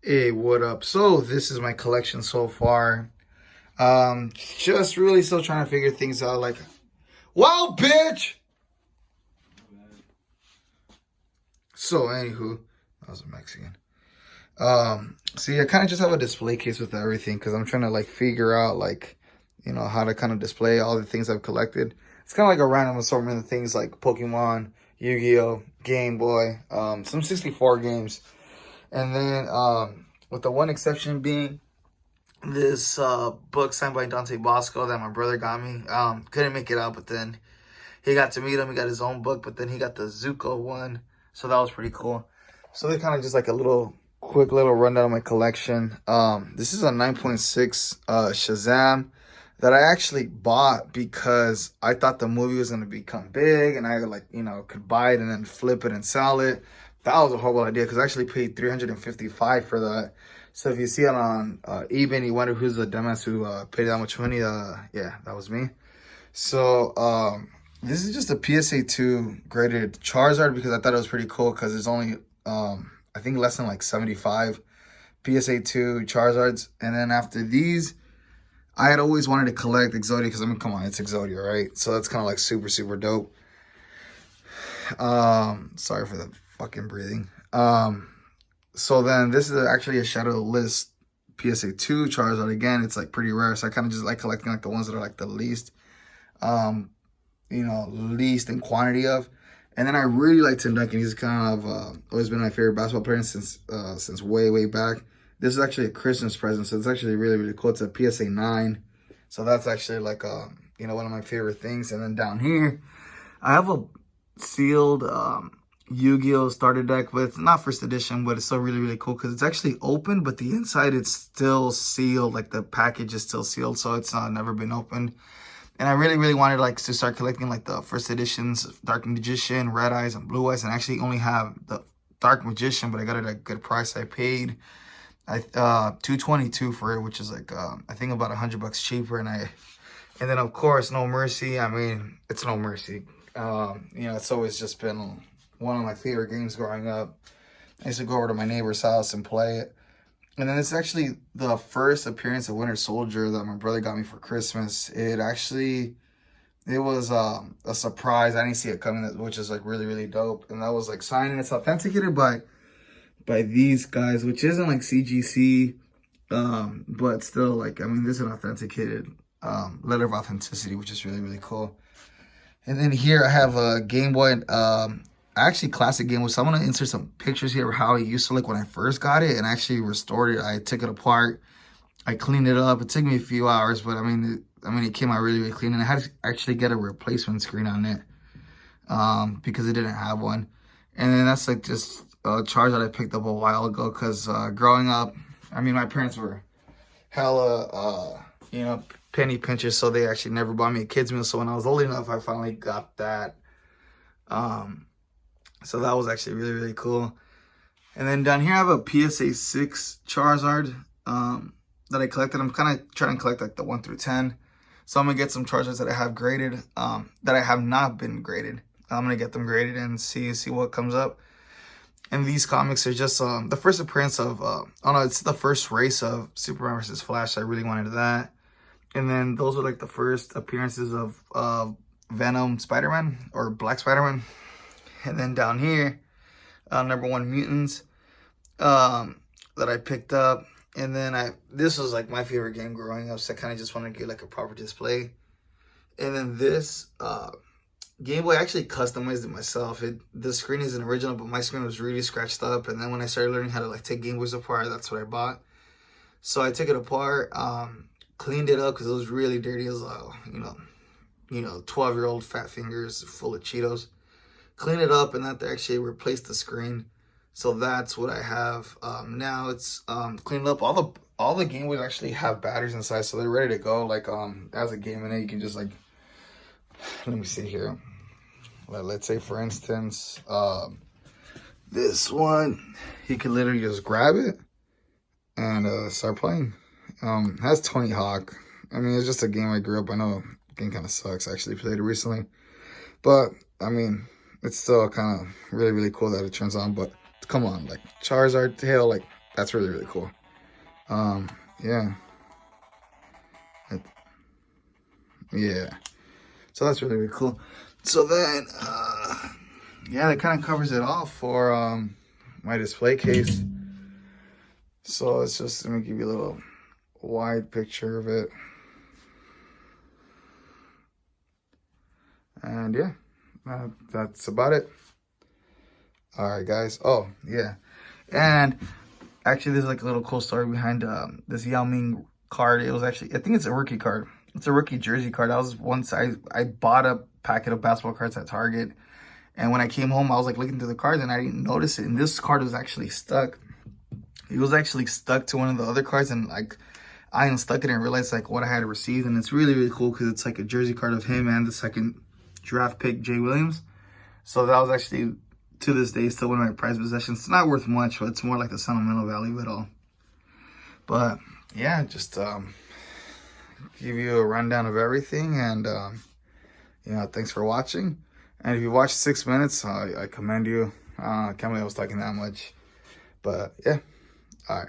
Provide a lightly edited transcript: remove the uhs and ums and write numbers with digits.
Hey, what up? So this is my collection so far. Just really still trying to figure things out. Like, wow, bitch. So anywho, that was a Mexican. See, I kind of just have a display case with everything because I'm trying to like figure out like, how to kind of display all the things I've collected. It's kind of like a random assortment of things like Pokemon, Yu-Gi-Oh, Game Boy, some 64 games, and then with the one exception being this book signed by Dante Bosco that my brother got me. Couldn't make it out, but then he got to meet him. He got his own book, but then he got the Zuko one, so that was pretty cool. So they're kind of just like a quick little rundown of my collection. This is a 9.6 Shazam that I actually bought because I thought the movie was gonna become big, and I could buy it and then flip it and sell it. That was a horrible idea because I actually paid $355 for that. So if you see it on eBay and you wonder who's the dumbass who paid that much money, yeah, that was me. So this is just a PSA 2 graded Charizard because I thought it was pretty cool because it's only I think less than like 75 PSA 2 Charizards. And then after these, I had always wanted to collect Exodia because, I mean, come on, it's Exodia, right? So that's kind of like super, super dope. Sorry for the fucking breathing. So then this is actually a Shadow List PSA 2 Charizard. Again, it's like pretty rare. So I kind of just like collecting like the ones that are like the least, least in quantity of. And then I really like Tim Duncan. He's kind of always been my favorite basketball player since way, way back. This is actually a Christmas present, so it's actually really, really cool. It's a PSA 9. So that's actually like, one of my favorite things. And then down here, I have a sealed Yu-Gi-Oh! Starter deck with, not first edition, but it's still really, really cool because it's actually open, but the inside it's still sealed. Like the package is still sealed, so it's never been opened. And I really, really wanted like to start collecting like the first editions, Dark Magician, Red Eyes, and Blue Eyes, and actually only have the Dark Magician, but I got it at a good price. I paid $222 for it, which is like I think about $100 cheaper. And then of course No Mercy. I mean, it's No Mercy. It's always just been one of my favorite games growing up. I used to go over to my neighbor's house and play it. And then it's actually the first appearance of Winter Soldier that my brother got me for Christmas. It was a surprise. I didn't see it coming, which is like really, really dope. And that was like signed, and it's authenticated by these guys, which isn't like CGC, but still, like, I mean, this is an authenticated letter of authenticity, which is really, really cool. And then here I have a Game Boy, actually classic Game Boy. So I'm going to insert some pictures here of how it used to look when I first got it and actually restored it. I took it apart. I cleaned it up. It took me a few hours, but I mean, it came out really, really clean. And I had to actually get a replacement screen on it because it didn't have one. And then that's like just a charge that I picked up a while ago because growing up, I mean, my parents were hella, penny pinchers, so they actually never bought me a kid's meal. So when I was old enough, I finally got that. So that was actually really, really cool. And then down here I have a PSA 6 Charizard that I collected. I'm kind of trying to collect like the 1 through 10. So I'm going to get some Charizards that I have graded, that I have not been graded. I'm going to get them graded and see what comes up. And these comics are just the first appearance of, it's the first race of Superman versus Flash. I really wanted that. And then those are like the first appearances of Venom Spider-Man or Black Spider-Man. And then down here, number 1 Mutants that I picked up. And then this was like my favorite game growing up, so I kind of just wanted to get like a proper display. And then this Game Boy, I actually customized it myself. The screen isn't original, but my screen was really scratched up. And then when I started learning how to like take Game Boys apart, that's what I bought. So I took it apart, cleaned it up because it was really dirty. It was 12-year-old fat fingers full of Cheetos. Cleaned it up, and that actually replaced the screen. So that's what I have now. It's cleaned up. All the Game Boys actually have batteries inside, so they're ready to go. Like as a game in it, you can just like, let me see here. Let's say for instance, this one, you can literally just grab it and start playing. Has Tony Hawk. I mean, it's just a game I grew up. I know the game kind of sucks. I actually played it recently, but I mean, it's still kind of really, really cool that it turns on. But come on, like Charizard tail, like that's really, really cool. Yeah. Yeah. So that's really, really cool. So then, yeah, that kind of covers it all for my display case. So it's just, let me give you a little wide picture of it. And yeah, that's about it. All right, guys. Oh, yeah. And actually, there's like a little cool story behind this Yao Ming card. It was actually, I think it's a rookie card. It's a rookie jersey card. I was once, I bought a packet of basketball cards at Target. And when I came home, I was like looking through the cards and I didn't notice it. And this card was actually stuck. It was actually stuck to one of the other cards. And like, I unstuck it and realized like what I had received. And it's really, really cool because it's like a jersey card of him and the second draft pick, Jay Williams. So that was actually, to this day, still one of my prized possessions. It's not worth much, but it's more like the sentimental value of it all. But yeah, just give you a rundown of everything. And you know, thanks for watching. And if you watched 6 minutes, I commend you. I can't believe I was talking that much. But yeah, all right.